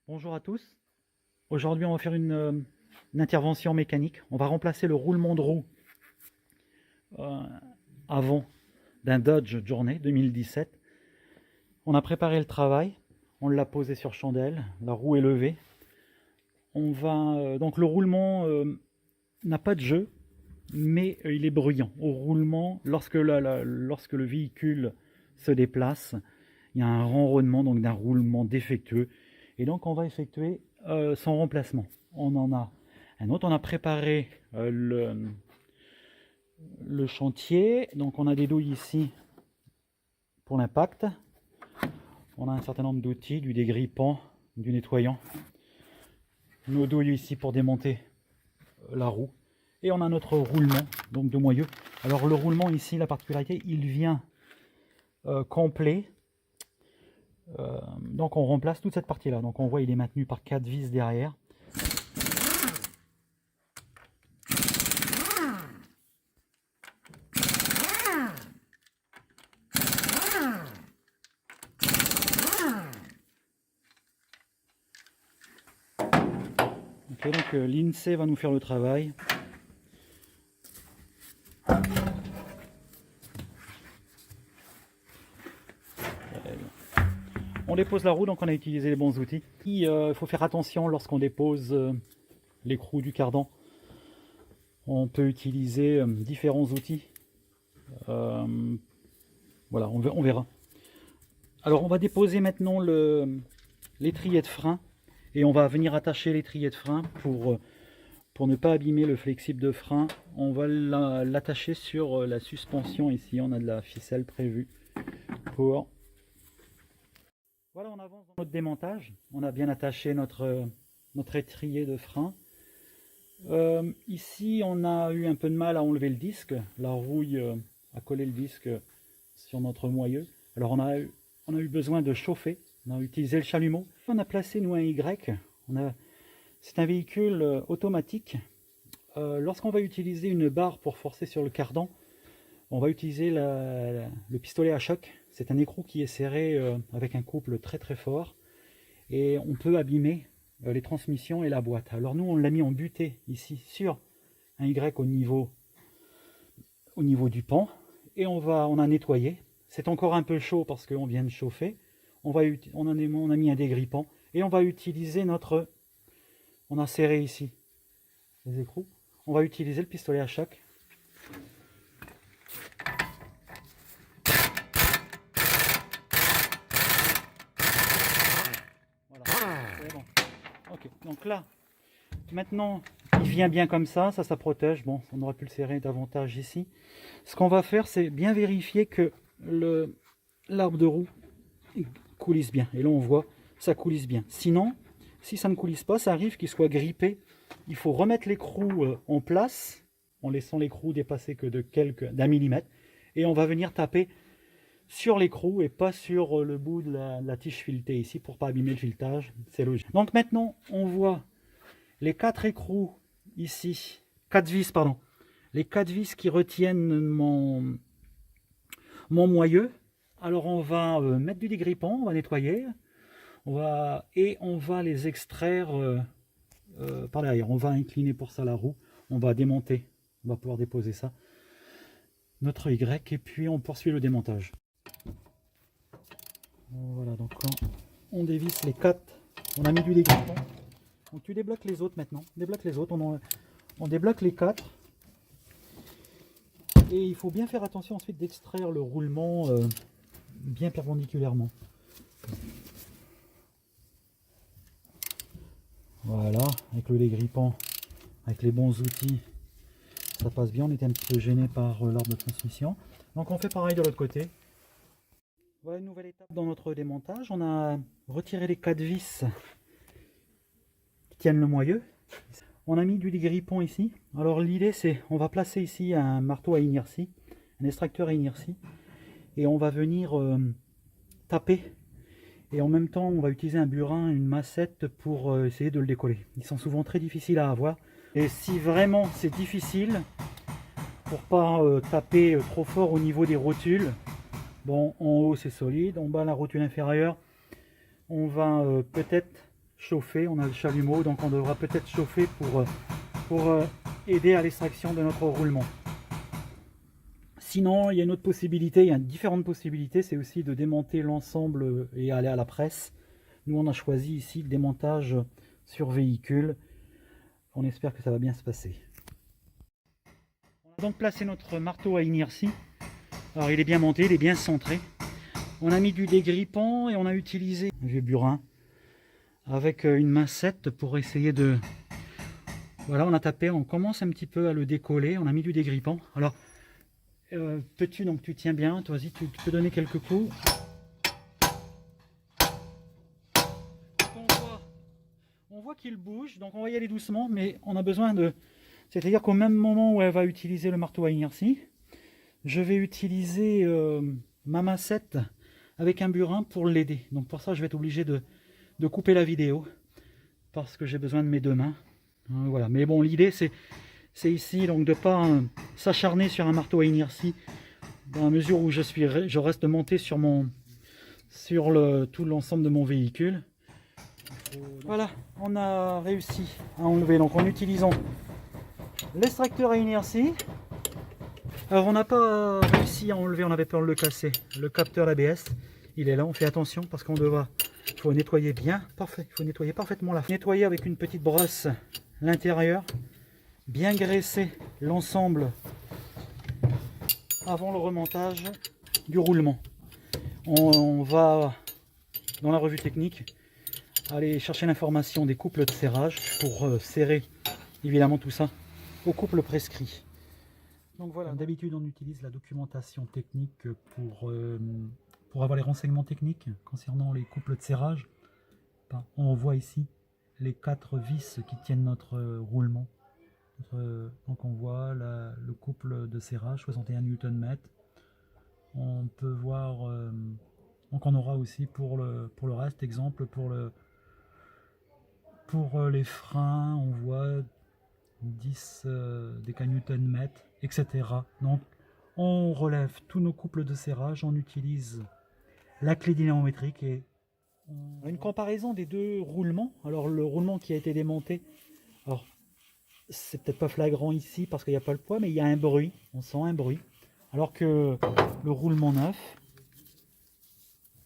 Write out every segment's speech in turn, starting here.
Bonjour à tous. Aujourd'hui, on va faire une intervention mécanique. On va remplacer le roulement de roue euh, avant d'un Dodge Journey 2017. On a préparé le travail, on l'a posé sur chandelle, la roue est levée. Donc le roulement n'a pas de jeu, mais il est bruyant. Au roulement, lorsque le véhicule se déplace, il y a un ronronnement, donc d'un roulement défectueux. Et donc on va effectuer son remplacement. On en a un autre, on a préparé le chantier. Donc on a des douilles ici pour l'impact. On a un certain nombre d'outils, du dégrippant, du nettoyant. Nos douilles ici pour démonter la roue. Et on a notre roulement, donc de moyeu. Alors le roulement ici, la particularité, il vient complet. Donc on remplace toute cette partie là. Donc on voit il est maintenu par 4 vis derrière. Okay, donc l'INSEE va nous faire le travail. On dépose la roue, donc on a utilisé les bons outils. Il faut faire attention lorsqu'on dépose l'écrou du cardan. On peut utiliser différents outils. Voilà, on verra. Alors on va déposer maintenant l'étrier de frein et on va venir attacher l'étrier de frein pour ne pas abîmer le flexible de frein. On va l'attacher sur la suspension ici. On a de la ficelle prévue pour... Voilà, on avance dans notre démontage. On a bien attaché notre étrier de frein. Ici, on a eu un peu de mal à enlever le disque. La rouille a collé le disque sur notre moyeu. Alors, on a eu besoin de chauffer. On a utilisé le chalumeau. On a placé, nous, un Y. C'est un véhicule automatique. Lorsqu'on va utiliser une barre pour forcer sur le cardan, on va utiliser le pistolet à choc. C'est un écrou qui est serré avec un couple très très fort. Et on peut abîmer les transmissions et la boîte. Alors nous, on l'a mis en butée ici sur un Y au niveau du pan. Et on a nettoyé. C'est encore un peu chaud parce qu'on vient de chauffer. On a mis un dégrippant. Et on va utiliser on a serré ici les écrous. On va utiliser le pistolet à choc. Bon. Ok, donc là, maintenant, il vient bien comme ça protège. Bon, on aurait pu le serrer davantage ici. Ce qu'on va faire, c'est bien vérifier que l'arbre de roue coulisse bien. Et là, on voit, ça coulisse bien. Sinon, si ça ne coulisse pas, ça arrive qu'il soit grippé. Il faut remettre l'écrou en place, en laissant l'écrou dépasser que d'un millimètre. Et on va venir taper sur l'écrou et pas sur le bout de la tige filetée ici pour pas abîmer le filetage, c'est logique. Donc maintenant on voit les 4 écrous ici, 4 vis pardon, les 4 vis qui retiennent mon moyeu. Alors on va mettre du dégrippant, on va nettoyer, on va les extraire par derrière. On va incliner pour ça la roue, on va démonter, on va pouvoir déposer ça, notre Y, et puis on poursuit le démontage. Voilà, donc on dévisse les 4, on a mis du dégrippant. Donc tu débloques les autres maintenant, on débloque les 4. Et il faut bien faire attention ensuite d'extraire le roulement bien perpendiculairement. Voilà, avec le dégrippant, avec les bons outils, ça passe bien. On était un petit peu gêné par l'arbre de transmission. Donc on fait pareil de l'autre côté. Voilà une nouvelle étape dans notre démontage. On a retiré les 4 vis qui tiennent le moyeu. On a mis du dégrippant ici. Alors l'idée c'est, on va placer ici un marteau à inertie, un extracteur à inertie, et on va venir taper. Et en même temps on va utiliser un burin, une massette pour essayer de le décoller. Ils sont souvent très difficiles à avoir. Et si vraiment c'est difficile, pour pas taper trop fort au niveau des rotules, bon, en haut c'est solide, en bas la rotule inférieure, on va peut-être chauffer. On a le chalumeau, donc on devra peut-être chauffer pour aider à l'extraction de notre roulement. Sinon, il y a une autre possibilité, il y a différentes possibilités, c'est aussi de démonter l'ensemble et aller à la presse. Nous, on a choisi ici le démontage sur véhicule. On espère que ça va bien se passer. On a donc placé notre marteau à inertie. Alors, il est bien monté, il est bien centré. On a mis du dégrippant et on a utilisé un vieux burin avec une mancette pour essayer de... Voilà, on a tapé, on commence un petit peu à le décoller. On a mis du dégrippant. Alors, peux-tu, donc tu tiens bien, toi aussi, tu peux donner quelques coups. On voit qu'il bouge, donc on va y aller doucement, mais on a besoin de... C'est-à-dire qu'au même moment où elle va utiliser le marteau à inertie, je vais utiliser ma mancette avec un burin pour l'aider. Donc pour ça, je vais être obligé de couper la vidéo, parce que j'ai besoin de mes deux mains. Voilà. Mais bon, l'idée, c'est ici donc de ne pas s'acharner sur un marteau à inertie, dans la mesure où je reste monté sur tout l'ensemble de mon véhicule. Voilà, on a réussi à enlever, donc en utilisant l'extracteur à inertie. Alors on n'a pas réussi à enlever, on avait peur de le casser, le capteur ABS, il est là, on fait attention parce qu'on devra, il faut nettoyer bien, parfait, il faut nettoyer parfaitement la. Nettoyer avec une petite brosse l'intérieur, bien graisser l'ensemble avant le remontage du roulement. On va dans la revue technique aller chercher l'information des couples de serrage pour serrer évidemment tout ça au couple prescrit. Donc voilà, d'habitude on utilise la documentation technique pour avoir les renseignements techniques concernant les couples de serrage. On voit ici les 4 vis qui tiennent notre roulement. Donc on voit le couple de serrage 61 Nm. On peut voir, donc on aura aussi pour le reste, exemple pour les freins, on voit 10 déca-Nm, etc. Donc on relève tous nos couples de serrage, on utilise la clé dynamométrique et une comparaison des deux roulements. Alors le roulement qui a été démonté, alors c'est peut-être pas flagrant ici parce qu'il n'y a pas le poids, mais il y a un bruit, on sent un bruit. Alors que le roulement neuf,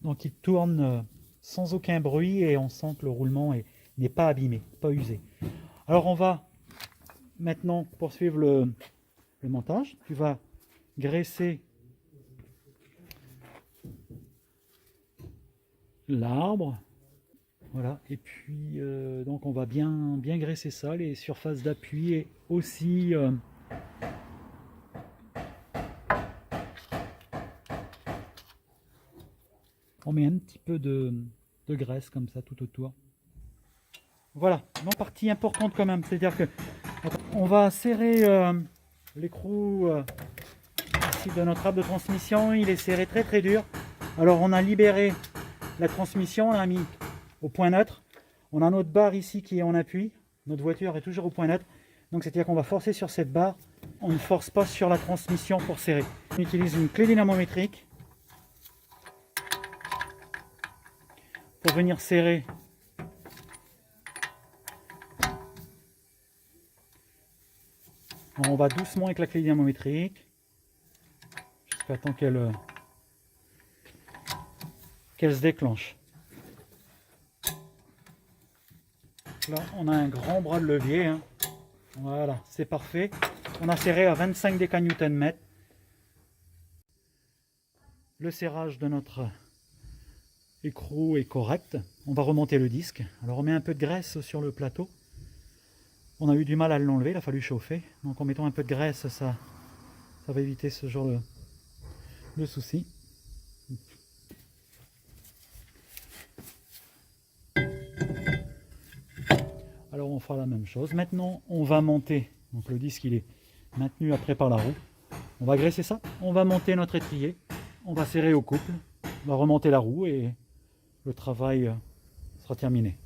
donc il tourne sans aucun bruit et on sent que le roulement n'est pas abîmé, pas usé. Alors on va maintenant poursuivre le montage. Tu vas graisser l'arbre, voilà, et puis donc on va bien graisser ça, les surfaces d'appui et aussi on met un petit peu de graisse comme ça tout autour. Voilà, une partie importante quand même, c'est-à-dire que on va serrer l'écrou ici de notre arbre de transmission, il est serré très très dur. Alors on a libéré la transmission, on l'a mis au point neutre. On a notre barre ici qui est en appui, notre voiture est toujours au point neutre. Donc c'est-à-dire qu'on va forcer sur cette barre, on ne force pas sur la transmission pour serrer. On utilise une clé dynamométrique pour venir serrer on va doucement avec la clé dynamométrique jusqu'à temps qu'elle se déclenche. Là on a un grand bras de levier, hein. Voilà, c'est parfait. On a serré à 25 déca-Nm. Le serrage de notre écrou est correct. On va remonter le disque. Alors on met un peu de graisse sur le plateau. On a eu du mal à l'enlever, il a fallu chauffer. Donc en mettant un peu de graisse, ça va éviter ce genre de soucis. Alors on fera la même chose. Maintenant on va monter, donc le disque il est maintenu après par la roue. On va graisser ça, on va monter notre étrier, on va serrer au couple, on va remonter la roue et le travail sera terminé.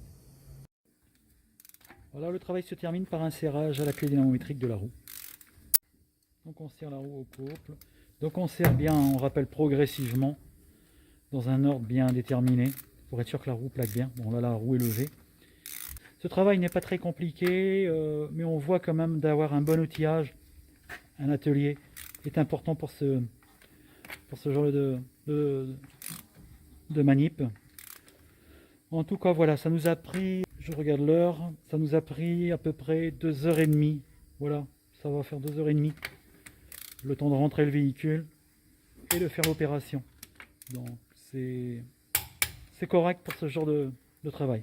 Voilà, le travail se termine par un serrage à la clé dynamométrique de la roue. Donc on serre la roue au couple. Donc on serre bien, on rappelle progressivement, dans un ordre bien déterminé, pour être sûr que la roue plaque bien. Bon là la roue est levée. Ce travail n'est pas très compliqué, mais on voit quand même d'avoir un bon outillage, un atelier est important pour ce genre de manip. En tout cas, voilà, ça nous a pris, je regarde l'heure, ça nous a pris à peu près 2h30. Voilà, ça va faire 2h30. Le temps de rentrer le véhicule et de faire l'opération. Donc, c'est correct pour ce genre de travail.